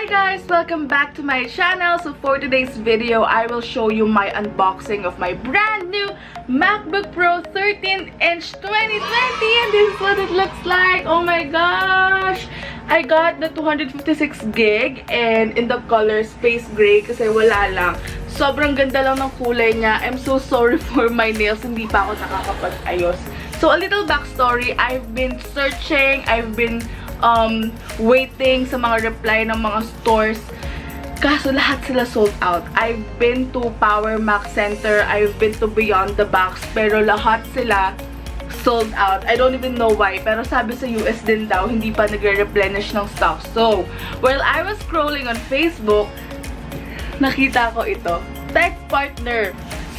Hi guys! Welcome back to my channel. So for today's video, I will show you my unboxing of my brand new MacBook Pro 13-inch 2020 and this is what it looks like. Oh my gosh! I got the 256 gig and in the color space gray kasi wala lang. Sobrang ganda lang ng kulay niya. I'm so sorry for my nails. Hindi pa ako nakakapag-ayos. So a little backstory. I've been searching. I've been waiting sa mga reply ng mga stores. Kaso lahat sila sold out. I've been to Power Mac Center. I've been to Beyond the Box. Pero lahat sila sold out. I don't even know why. Pero sabi sa US din daw, hindi pa nagre-replenish ng stock. So, while I was scrolling on Facebook, nakita ko ito. Tech Partner.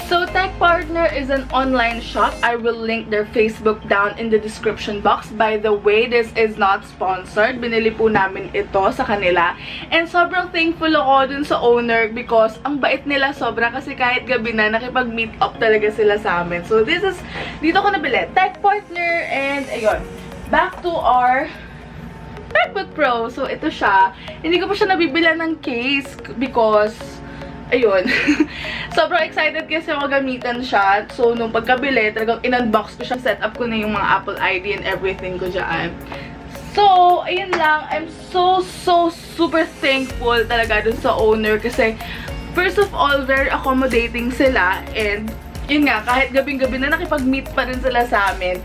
So, Tech Partner is an online shop. I will link their Facebook down in the description box. By the way, this is not sponsored. Binili po namin ito sa kanila. And sobrang thankful ako dun sa owner because ang bait nila sobra kasi kahit gabi na, nakipag-meet up talaga sila sa amin. So, this is, dito ko nabili. Tech Partner and, ayun, back to our MacBook Pro. So, ito siya. Hindi ko pa siya nabibilan ng case because ayun. Sobrang excited kasi ako gamitan siya. So, nung pagkabili, talagang in-unbox ko siya. Set up ko na yung mga Apple ID and everything ko dyan. So, ayun lang. I'm so super thankful talaga dun sa owner. Kasi, first of all, very accommodating sila. And, yun nga, kahit gabing-gabi na nakipag-meet pa rin sila sa amin.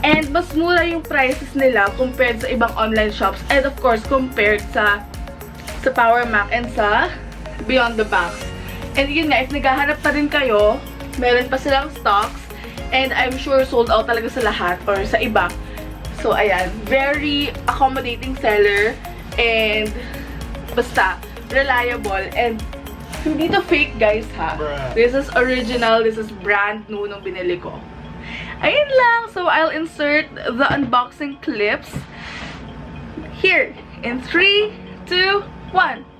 And, mas mura yung prices nila compared sa ibang online shops. And, of course, compared sa Power Mac and sa Beyond the Box. And yun nga, if naghahanap pa rin kayo, meron pa silang stocks. And I'm sure sold out talaga sa lahat or sa iba. So, ayan. Very accommodating seller. And, basta, reliable. And, hindi to fake, guys, ha? This is original. This is brand new nung binili ko. Ayun lang. So, I'll insert the unboxing clips here. In 3, 2, 1.